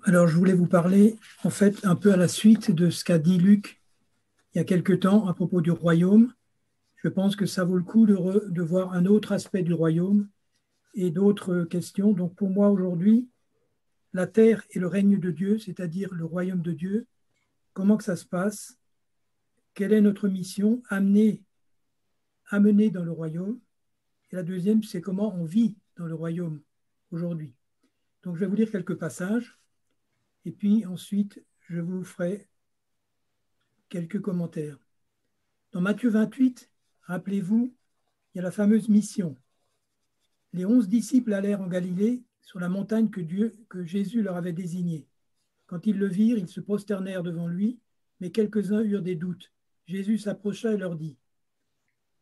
Alors, je voulais vous parler, en fait, un peu à la suite de ce qu'a dit Luc il y a quelque temps à propos du royaume. Je pense que ça vaut le coup de voir un autre aspect du royaume et d'autres questions. Donc, pour moi, aujourd'hui, la terre et le règne de Dieu, c'est-à-dire le royaume de Dieu, comment que ça se passe? Quelle est notre mission? Amener dans le royaume. Et la deuxième, c'est comment on vit dans le royaume aujourd'hui. Donc, je vais vous lire quelques passages et puis ensuite, je vous ferai quelques commentaires. Dans Matthieu 28, rappelez-vous, il y a la fameuse mission. Les 11 disciples allèrent en Galilée sur la montagne que Jésus leur avait désignée. Quand ils le virent, ils se prosternèrent devant lui, mais quelques-uns eurent des doutes. Jésus s'approcha et leur dit,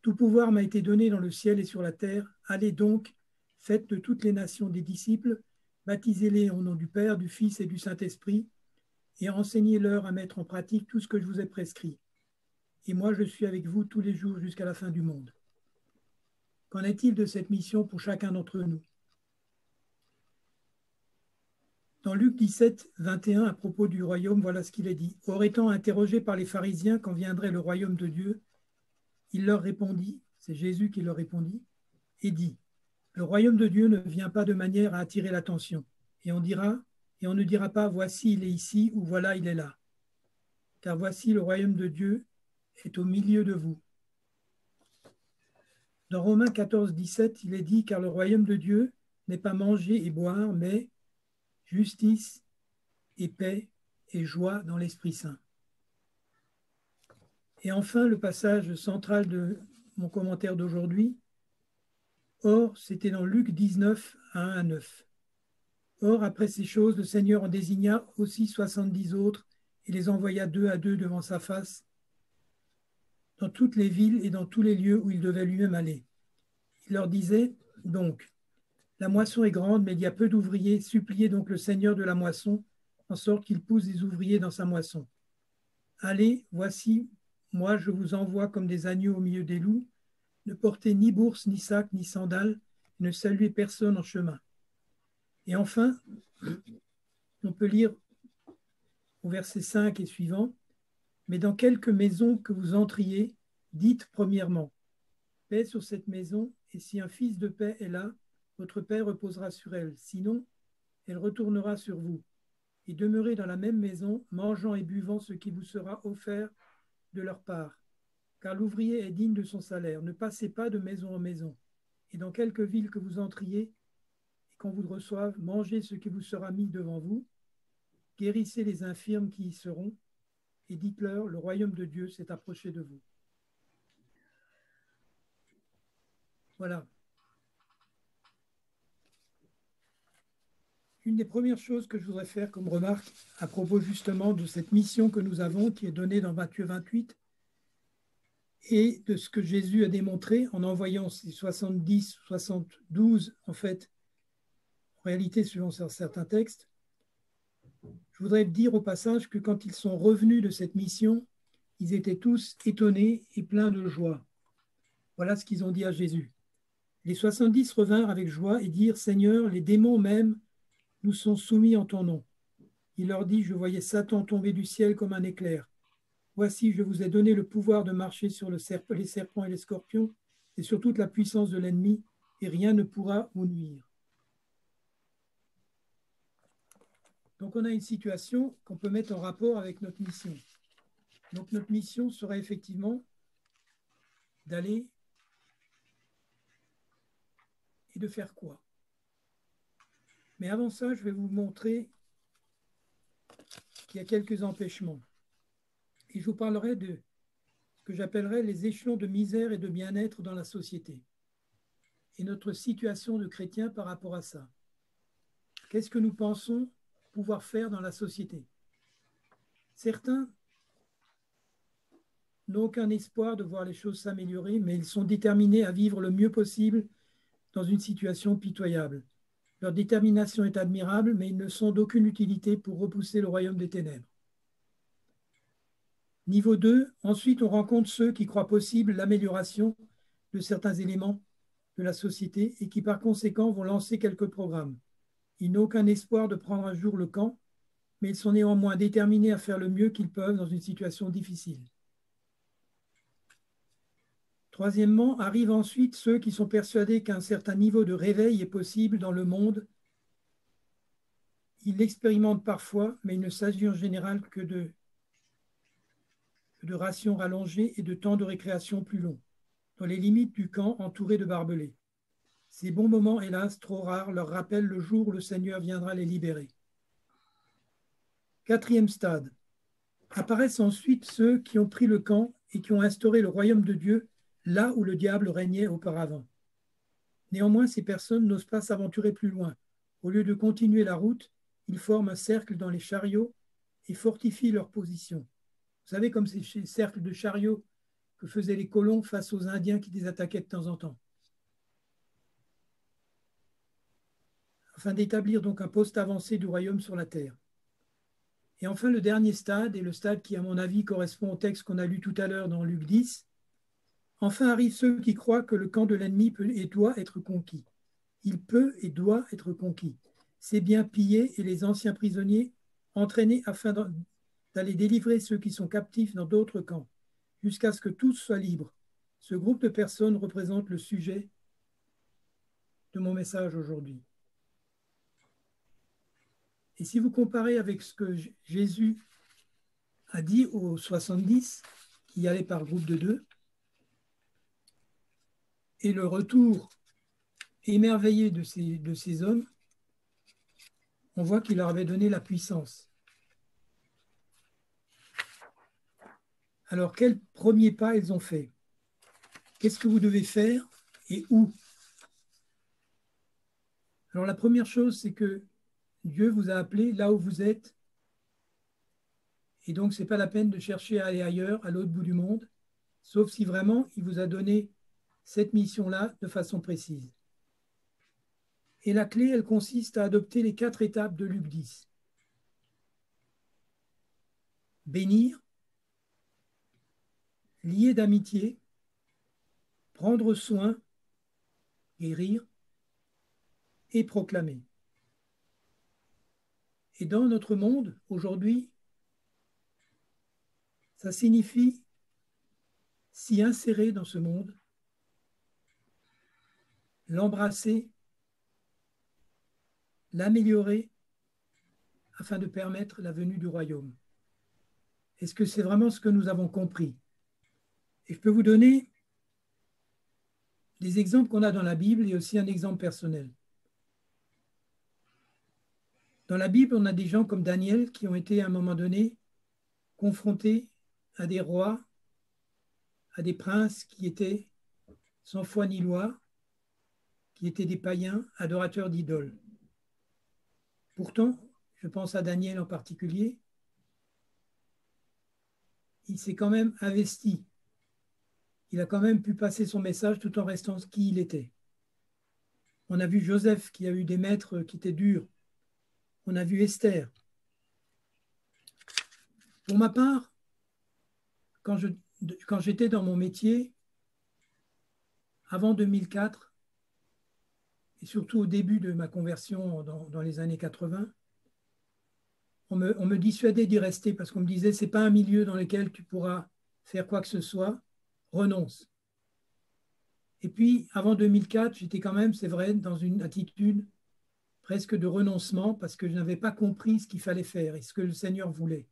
tout pouvoir m'a été donné dans le ciel et sur la terre. Allez donc, faites de toutes les nations des disciples, baptisez-les au nom du Père, du Fils et du Saint-Esprit, et enseignez-leur à mettre en pratique tout ce que je vous ai prescrit. Et moi, je suis avec vous tous les jours jusqu'à la fin du monde. Qu'en est-il de cette mission pour chacun d'entre nous? Dans Luc 17, 21, à propos du royaume, voilà ce qu'il est dit. Or étant interrogé par les pharisiens quand viendrait le royaume de Dieu, il leur répondit, c'est Jésus qui leur répondit, et dit, le royaume de Dieu ne vient pas de manière à attirer l'attention. Et on ne dira pas, voici il est ici ou voilà il est là. Car voici le royaume de Dieu est au milieu de vous. Dans Romains 14, 17, il est dit, car le royaume de Dieu n'est pas manger et boire, mais justice et paix et joie dans l'Esprit Saint. Et enfin, le passage central de mon commentaire d'aujourd'hui. Or, c'était dans Luc 19, 1 à 9. Or, après ces choses, le Seigneur en désigna aussi 70 autres et les envoya deux à deux devant sa face dans toutes les villes et dans tous les lieux où il devait lui-même aller. Il leur disait donc, la moisson est grande, mais il y a peu d'ouvriers. Suppliez donc le Seigneur de la moisson, en sorte qu'il pousse des ouvriers dans sa moisson. Allez, voici, moi je vous envoie comme des agneaux au milieu des loups. Ne portez ni bourse, ni sac, ni sandales, ne saluez personne en chemin. Et enfin, on peut lire au verset 5 et suivant, mais dans quelque maison que vous entriez, dites premièrement, paix sur cette maison, et si un fils de paix est là, votre paix reposera sur elle. Sinon, elle retournera sur vous. Et demeurez dans la même maison, mangeant et buvant ce qui vous sera offert de leur part. Car l'ouvrier est digne de son salaire. Ne passez pas de maison en maison. Et dans quelque ville que vous entriez, et qu'on vous reçoive, mangez ce qui vous sera mis devant vous. Guérissez les infirmes qui y seront, et dites-leur, le royaume de Dieu s'est approché de vous. Voilà. Une des premières choses que je voudrais faire comme remarque à propos justement de cette mission que nous avons, qui est donnée dans Matthieu 28, et de ce que Jésus a démontré en envoyant ces 70, 72, en fait, en réalité, suivant certains textes, je voudrais dire au passage que quand ils sont revenus de cette mission, ils étaient tous étonnés et pleins de joie. Voilà ce qu'ils ont dit à Jésus. Les 70 revinrent avec joie et dirent, Seigneur, les démons même nous sont soumis en ton nom. Il leur dit, je voyais Satan tomber du ciel comme un éclair. Voici, je vous ai donné le pouvoir de marcher sur les serpents et les scorpions et sur toute la puissance de l'ennemi, et rien ne pourra vous nuire. Donc on a une situation qu'on peut mettre en rapport avec notre mission. Donc notre mission serait effectivement d'aller et de faire quoi? Mais avant ça, je vais vous montrer qu'il y a quelques empêchements. Et je vous parlerai de ce que j'appellerais les échelons de misère et de bien-être dans la société et notre situation de chrétien par rapport à ça. Qu'est-ce que nous pensons pouvoir faire dans la société? Certains n'ont aucun espoir de voir les choses s'améliorer, mais ils sont déterminés à vivre le mieux possible dans une situation pitoyable. Leur détermination est admirable, mais ils ne sont d'aucune utilité pour repousser le royaume des ténèbres. Niveau 2, ensuite on rencontre ceux qui croient possible l'amélioration de certains éléments de la société et qui par conséquent vont lancer quelques programmes. Ils n'ont aucun espoir de prendre un jour le camp, mais ils sont néanmoins déterminés à faire le mieux qu'ils peuvent dans une situation difficile. Troisièmement, arrivent ensuite ceux qui sont persuadés qu'un certain niveau de réveil est possible dans le monde. Ils l'expérimentent parfois, mais il ne s'agit en général que de rations rallongées et de temps de récréation plus longs, dans les limites du camp entouré de barbelés. Ces bons moments, hélas, trop rares, leur rappellent le jour où le Seigneur viendra les libérer. Quatrième stade. Apparaissent ensuite ceux qui ont pris le camp et qui ont instauré le royaume de Dieu là où le diable régnait auparavant. Néanmoins, ces personnes n'osent pas s'aventurer plus loin. Au lieu de continuer la route, ils forment un cercle dans les chariots et fortifient leur position. Vous savez, comme ces cercles de chariots que faisaient les colons face aux Indiens qui les attaquaient de temps en temps. Afin d'établir donc un poste avancé du royaume sur la terre. Et enfin, le dernier stade, et le stade qui, à mon avis, correspond au texte qu'on a lu tout à l'heure dans Luc 10, enfin arrivent ceux qui croient que le camp de l'ennemi peut et doit être conquis. Il peut et doit être conquis. Ses biens pillés et les anciens prisonniers entraînés afin d'aller délivrer ceux qui sont captifs dans d'autres camps, jusqu'à ce que tous soient libres. Ce groupe de personnes représente le sujet de mon message aujourd'hui. Et si vous comparez avec ce que Jésus a dit aux 70 qui y allaient par groupe de 2, et le retour émerveillé de ces hommes, on voit qu'il leur avait donné la puissance. Alors, quel premier pas ils ont fait? Qu'est-ce que vous devez faire et où? Alors, la première chose, c'est que Dieu vous a appelé là où vous êtes. Et donc, ce n'est pas la peine de chercher à aller ailleurs, à l'autre bout du monde, sauf si vraiment il vous a donné cette mission-là de façon précise. Et la clé, elle consiste à adopter les 4 étapes de Luc 10. Bénir, lier d'amitié, prendre soin, guérir et proclamer. Et dans notre monde, aujourd'hui, ça signifie s'y insérer dans ce monde, l'embrasser, l'améliorer afin de permettre la venue du royaume. Est-ce que c'est vraiment ce que nous avons compris? Et je peux vous donner des exemples qu'on a dans la Bible et aussi un exemple personnel. Dans la Bible, on a des gens comme Daniel qui ont été à un moment donné confrontés à des rois, à des princes qui étaient sans foi ni loi, qui étaient des païens, adorateurs d'idoles. Pourtant, je pense à Daniel en particulier, il s'est quand même investi. Il a quand même pu passer son message tout en restant qui il était. On a vu Joseph qui a eu des maîtres qui étaient durs. On a vu Esther. Pour ma part, quand j'étais dans mon métier, avant 2004, et surtout au début de ma conversion dans les années 80, on me dissuadait d'y rester parce qu'on me disait c'est pas un milieu dans lequel tu pourras faire quoi que ce soit, renonce. Et puis, avant 2004, j'étais quand même, c'est vrai, dans une attitude presque de renoncement parce que je n'avais pas compris ce qu'il fallait faire et ce que le Seigneur voulait.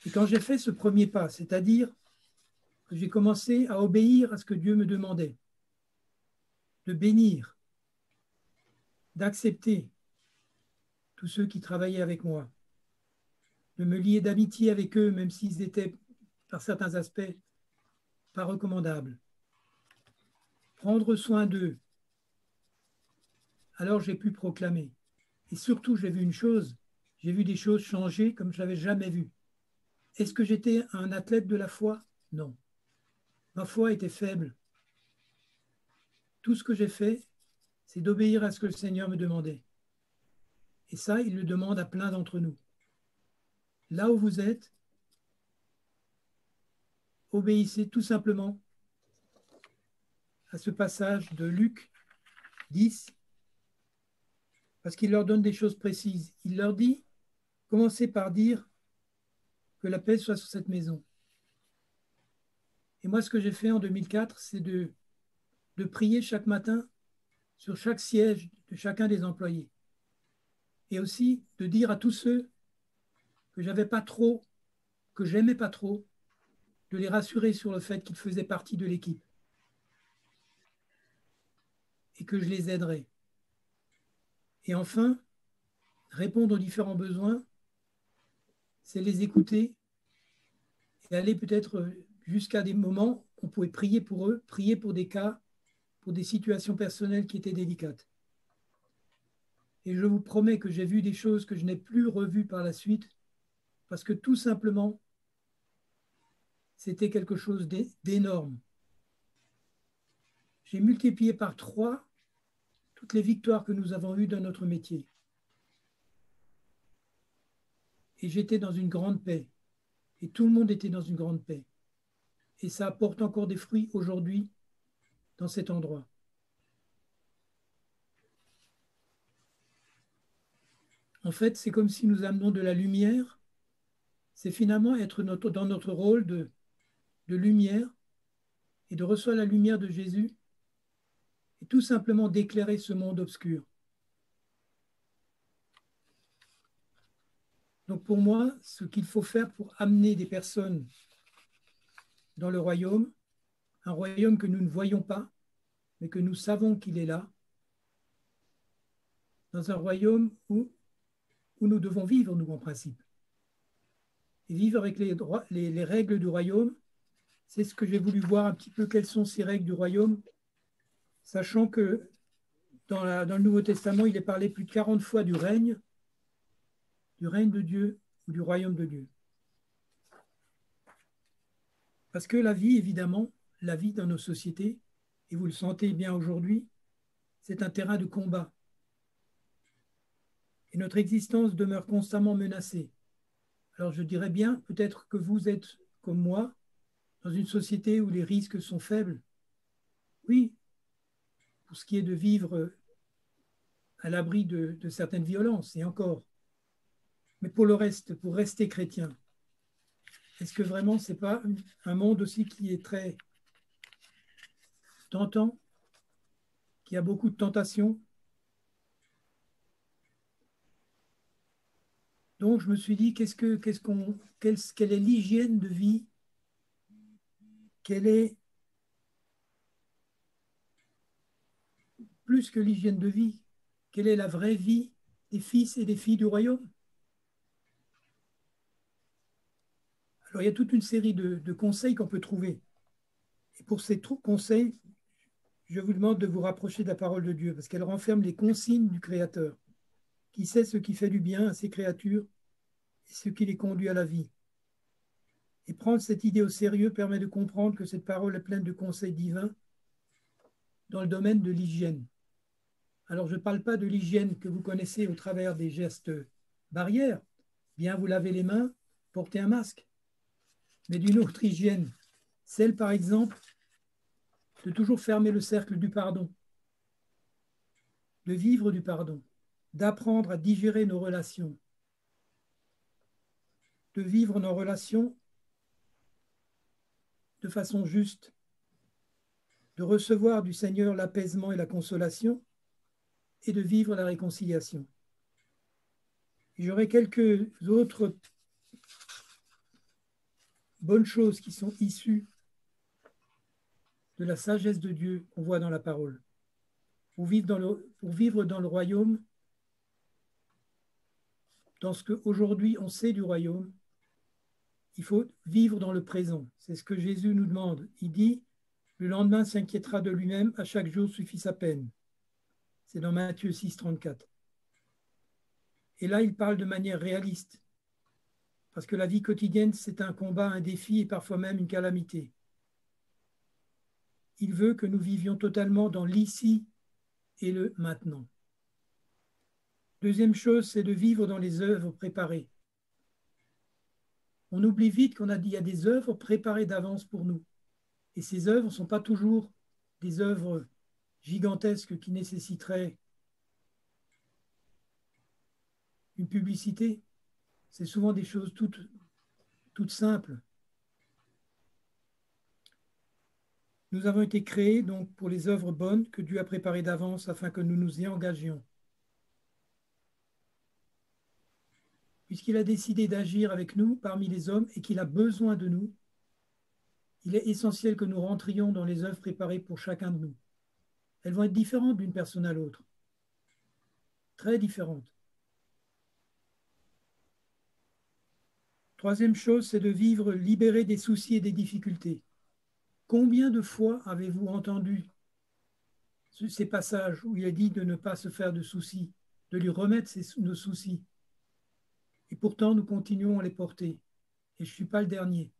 Et quand j'ai fait ce premier pas, c'est-à-dire que j'ai commencé à obéir à ce que Dieu me demandait, de bénir, d'accepter tous ceux qui travaillaient avec moi, de me lier d'amitié avec eux, même s'ils étaient, par certains aspects, pas recommandables, prendre soin d'eux, alors j'ai pu proclamer. Et surtout, j'ai vu une chose, j'ai vu des choses changer comme je n'avais jamais vu. Est-ce que j'étais un athlète de la foi? Non. Ma foi était faible. Tout ce que j'ai fait, c'est d'obéir à ce que le Seigneur me demandait. Et ça, il le demande à plein d'entre nous. Là où vous êtes, obéissez tout simplement à ce passage de Luc 10, parce qu'il leur donne des choses précises. Il leur dit, commencez par dire que la paix soit sur cette maison. Et moi, ce que j'ai fait en 2004, c'est de prier chaque matin sur chaque siège de chacun des employés. Et aussi de dire à tous ceux que j'avais pas trop, que j'aimais pas trop, de les rassurer sur le fait qu'ils faisaient partie de l'équipe et que je les aiderais. Et enfin, répondre aux différents besoins, c'est les écouter et aller peut-être jusqu'à des moments où on pouvait prier pour eux, prier pour des cas, pour des situations personnelles qui étaient délicates. Et je vous promets que j'ai vu des choses que je n'ai plus revues par la suite, parce que tout simplement, c'était quelque chose d'énorme. J'ai multiplié par 3 toutes les victoires que nous avons eues dans notre métier. Et j'étais dans une grande paix. Et tout le monde était dans une grande paix. Et ça apporte encore des fruits aujourd'hui dans cet endroit. En fait, c'est comme si nous amenons de la lumière. C'est finalement être dans notre rôle de lumière et de recevoir la lumière de Jésus et tout simplement d'éclairer ce monde obscur. Donc pour moi, ce qu'il faut faire pour amener des personnes dans le royaume, un royaume que nous ne voyons pas, mais que nous savons qu'il est là, dans un royaume où nous devons vivre, nous, en principe. Et vivre avec les règles du royaume, c'est ce que j'ai voulu voir un petit peu, quelles sont ces règles du royaume, sachant que dans le Nouveau Testament, il est parlé plus de 40 fois du règne de Dieu ou du royaume de Dieu. Parce que la vie, évidemment, la vie dans nos sociétés, et vous le sentez bien aujourd'hui, c'est un terrain de combat. Et notre existence demeure constamment menacée. Alors je dirais bien, peut-être que vous êtes comme moi, dans une société où les risques sont faibles. Oui, pour ce qui est de vivre à l'abri de certaines violences, et encore. Mais pour le reste, pour rester chrétien, est-ce que vraiment ce n'est pas un monde aussi qui est très tentant, qui a beaucoup de tentations? Donc je me suis dit, quelle est l'hygiène de vie? Quelle est, plus que l'hygiène de vie, quelle est la vraie vie des fils et des filles du royaume? Alors il y a toute une série de conseils qu'on peut trouver. Et pour ces conseils, je vous demande de vous rapprocher de la parole de Dieu, parce qu'elle renferme les consignes du Créateur, qui sait ce qui fait du bien à ses créatures et ce qui les conduit à la vie. Et prendre cette idée au sérieux permet de comprendre que cette parole est pleine de conseils divins dans le domaine de l'hygiène. Alors, je ne parle pas de l'hygiène que vous connaissez au travers des gestes barrières, bien vous laver les mains, porter un masque, mais d'une autre hygiène, celle par exemple de toujours fermer le cercle du pardon, de vivre du pardon, d'apprendre à digérer nos relations, de vivre nos relations de façon juste, de recevoir du Seigneur l'apaisement et la consolation et de vivre la réconciliation. J'aurai quelques autres bonnes choses qui sont issues de la sagesse de Dieu qu'on voit dans la parole. Pour vivre dans le royaume, dans ce qu'aujourd'hui on sait du royaume, il faut vivre dans le présent. C'est ce que Jésus nous demande. Il dit, le lendemain s'inquiétera de lui-même, à chaque jour suffit sa peine. C'est dans Matthieu 6, 34. Et là, il parle de manière réaliste, parce que la vie quotidienne, c'est un combat, un défi et parfois même une calamité. Il veut que nous vivions totalement dans l'ici et le maintenant. Deuxième chose, c'est de vivre dans les œuvres préparées. On oublie vite qu'il y a des œuvres préparées d'avance pour nous. Et ces œuvres ne sont pas toujours des œuvres gigantesques qui nécessiteraient une publicité. C'est souvent des choses toutes simples. Nous avons été créés donc pour les œuvres bonnes que Dieu a préparées d'avance afin que nous nous y engagions. Puisqu'il a décidé d'agir avec nous parmi les hommes et qu'il a besoin de nous, il est essentiel que nous rentrions dans les œuvres préparées pour chacun de nous. Elles vont être différentes d'une personne à l'autre, très différentes. Troisième chose, c'est de vivre libéré des soucis et des difficultés. Combien de fois avez-vous entendu ces passages où il est dit de ne pas se faire de soucis, de lui remettre nos soucis? Et pourtant, nous continuons à les porter. Et je ne suis pas le dernier.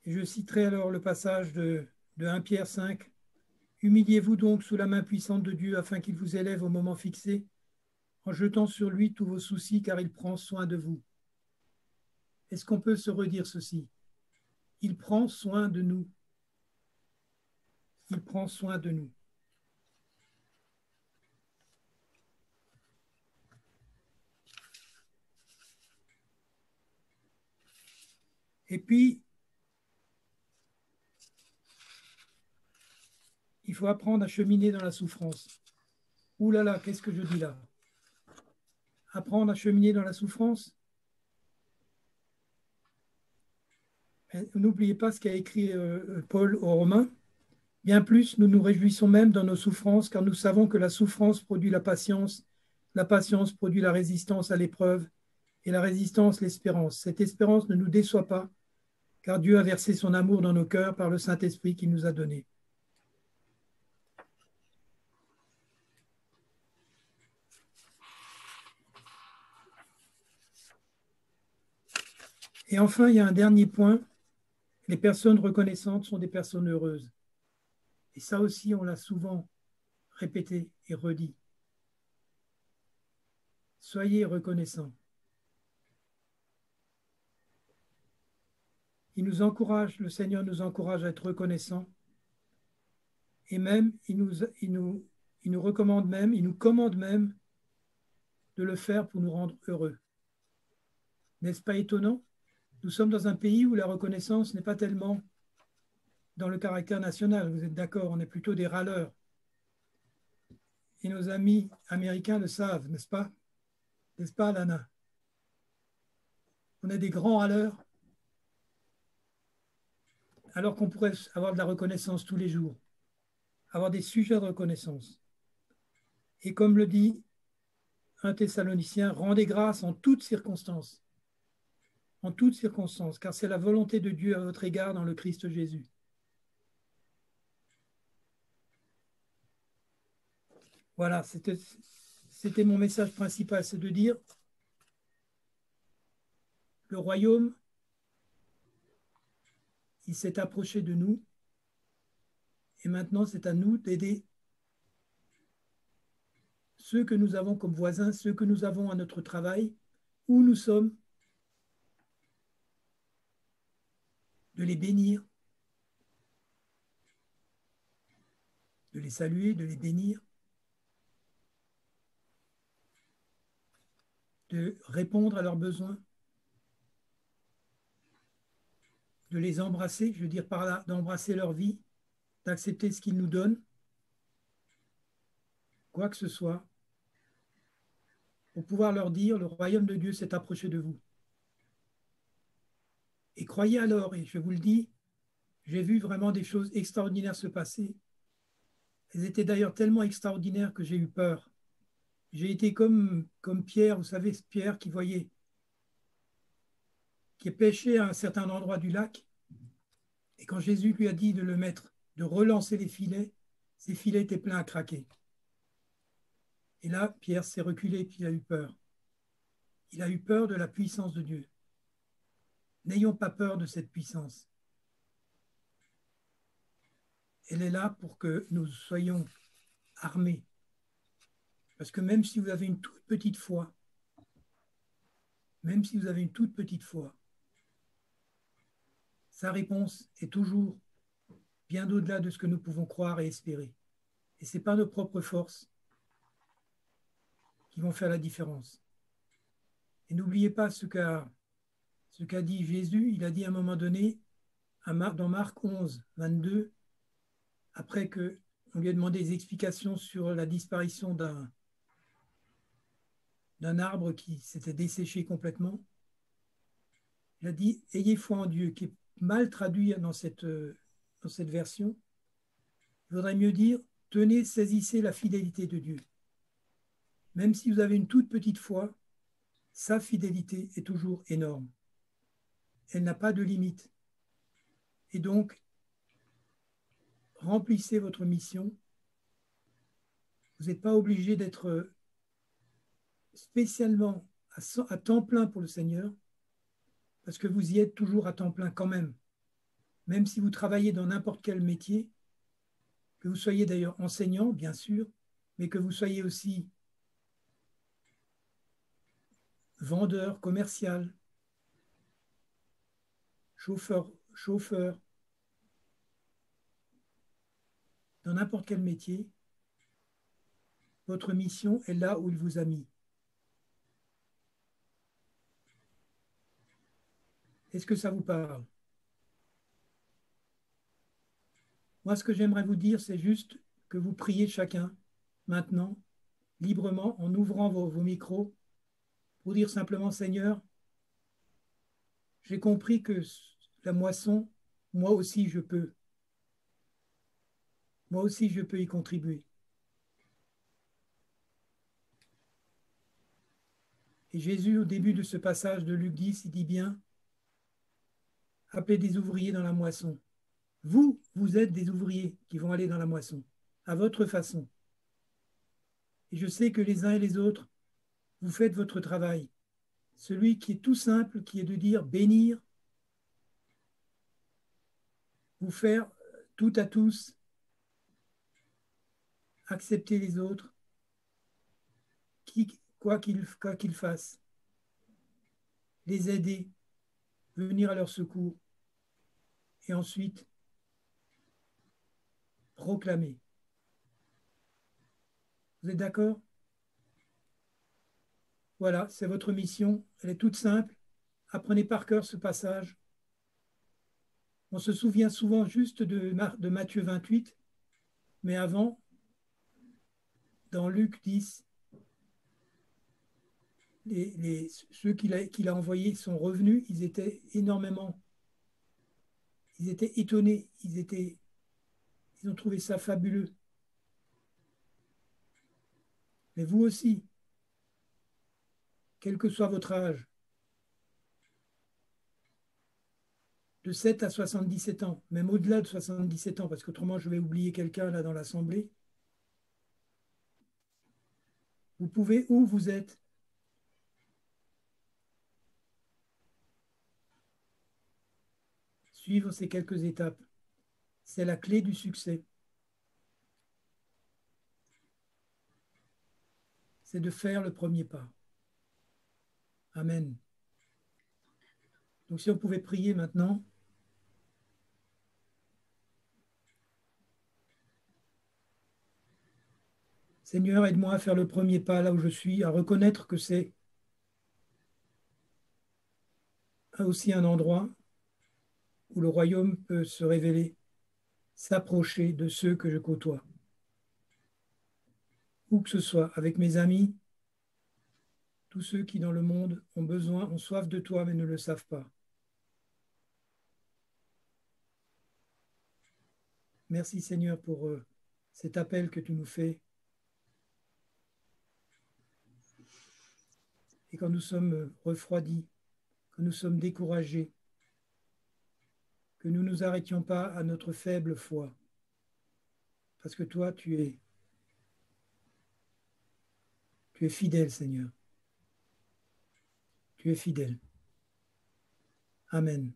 Et je citerai alors le passage de 1 Pierre 5. Humiliez-vous donc sous la main puissante de Dieu afin qu'il vous élève au moment fixé, en jetant sur lui tous vos soucis, car il prend soin de vous. Est-ce qu'on peut se redire ceci? Il prend soin de nous. Il prend soin de nous. Et puis, il faut apprendre à cheminer dans la souffrance. Ouh là là, qu'est-ce que je dis là? Apprendre à cheminer dans la souffrance. N'oubliez pas ce qu'a écrit Paul aux Romains. Bien plus, nous nous réjouissons même dans nos souffrances, car nous savons que la souffrance produit la patience produit la résistance à l'épreuve, et la résistance l'espérance. Cette espérance ne nous déçoit pas, car Dieu a versé son amour dans nos cœurs par le Saint-Esprit qu'il nous a donné. Et enfin, il y a un dernier point. Les personnes reconnaissantes sont des personnes heureuses. Et ça aussi, on l'a souvent répété et redit. Soyez reconnaissants. Il nous encourage, le Seigneur nous encourage à être reconnaissants. Et même, il nous recommande même, il nous commande même de le faire pour nous rendre heureux. N'est-ce pas étonnant? Nous sommes dans un pays où la reconnaissance n'est pas tellement dans le caractère national. Vous êtes d'accord? On est plutôt des râleurs. Et nos amis américains le savent, n'est-ce pas? N'est-ce pas, Lana? On est des grands râleurs, alors qu'on pourrait avoir de la reconnaissance tous les jours, avoir des sujets de reconnaissance. Et comme le dit un Thessalonicien, rendez grâce en toutes circonstances, car c'est la volonté de Dieu à votre égard dans le Christ Jésus. Voilà, c'était mon message principal, c'est de dire le royaume, il s'est approché de nous, et maintenant c'est à nous d'aider ceux que nous avons comme voisins, ceux que nous avons à notre travail, où nous sommes, de les bénir, de les saluer, de les bénir, de répondre à leurs besoins, de les embrasser, je veux dire par là, d'embrasser leur vie, d'accepter ce qu'ils nous donnent, quoi que ce soit, pour pouvoir leur dire, le royaume de Dieu s'est approché de vous. Et croyez alors, et je vous le dis, j'ai vu vraiment des choses extraordinaires se passer. Elles étaient d'ailleurs tellement extraordinaires que j'ai eu peur. J'ai été comme Pierre, vous savez, ce Pierre qui est pêché à un certain endroit du lac. Et quand Jésus lui a dit de le mettre, de relancer les filets, ses filets étaient pleins à craquer. Et là, Pierre s'est reculé et puis il a eu peur. Il a eu peur de la puissance de Dieu. N'ayons pas peur de cette puissance. Elle est là pour que nous soyons armés. Parce que même si vous avez une toute petite foi, même si vous avez une toute petite foi, sa réponse est toujours bien au-delà de ce que nous pouvons croire et espérer. Et ce n'est pas nos propres forces, qui vont faire la différence. Et n'oubliez pas ce qu'a dit Jésus. Il a dit à un moment donné, dans Marc 11, 22, après qu'on lui a demandé des explications sur la disparition d'un arbre qui s'était desséché complètement, il a dit « Ayez foi en Dieu », qui est mal traduit dans cette version. Il vaudrait mieux dire « Tenez, saisissez la fidélité de Dieu ». Même si vous avez une toute petite foi, sa fidélité est toujours énorme. Elle n'a pas de limite. Et donc, remplissez votre mission. Vous n'êtes pas obligé d'être spécialement à temps plein pour le Seigneur, parce que vous y êtes toujours à temps plein quand même. Même si vous travaillez dans n'importe quel métier, que vous soyez d'ailleurs enseignant, bien sûr, mais que vous soyez aussi vendeur, commercial, chauffeur, dans n'importe quel métier, votre mission est là où il vous a mis. Est-ce que ça vous parle? Moi, ce que j'aimerais vous dire, c'est juste que vous priez chacun, maintenant, librement, en ouvrant vos micros, pour dire simplement, Seigneur, j'ai compris que la moisson, moi aussi je peux. Moi aussi je peux y contribuer. Et Jésus, au début de ce passage de Luc 10, il dit bien, appelez des ouvriers dans la moisson. Vous, vous êtes des ouvriers qui vont aller dans la moisson, à votre façon. Et je sais que les uns et les autres, vous faites votre travail. Celui qui est tout simple, qui est de dire bénir, vous faire tout à tous, accepter les autres, quoi qu'ils fassent, les aider, venir à leur secours, et ensuite proclamer. Vous êtes d'accord? Voilà, c'est votre mission. Elle est toute simple. Apprenez par cœur ce passage. On se souvient souvent juste de Matthieu 28, mais avant, dans Luc 10, ceux qu'il a envoyés sont revenus. Ils étaient étonnés. Ils ont trouvé ça fabuleux. Mais vous aussi, quel que soit votre âge, de 7 à 77 ans, même au-delà de 77 ans, parce qu'autrement je vais oublier quelqu'un là dans l'assemblée, vous pouvez, où vous êtes, suivre ces quelques étapes. C'est la clé du succès. C'est de faire le premier pas. Amen. Donc si on pouvait prier maintenant. Seigneur, aide-moi à faire le premier pas là où je suis, à reconnaître que c'est aussi un endroit où le royaume peut se révéler, s'approcher de ceux que je côtoie. Où que ce soit, avec mes amis, tous ceux qui dans le monde ont besoin, ont soif de toi mais ne le savent pas. Merci Seigneur pour cet appel que tu nous fais. Et quand nous sommes refroidis, quand nous sommes découragés, que nous ne nous arrêtions pas à notre faible foi. Parce que toi, tu es fidèle, Seigneur. Tu es fidèle. Amen.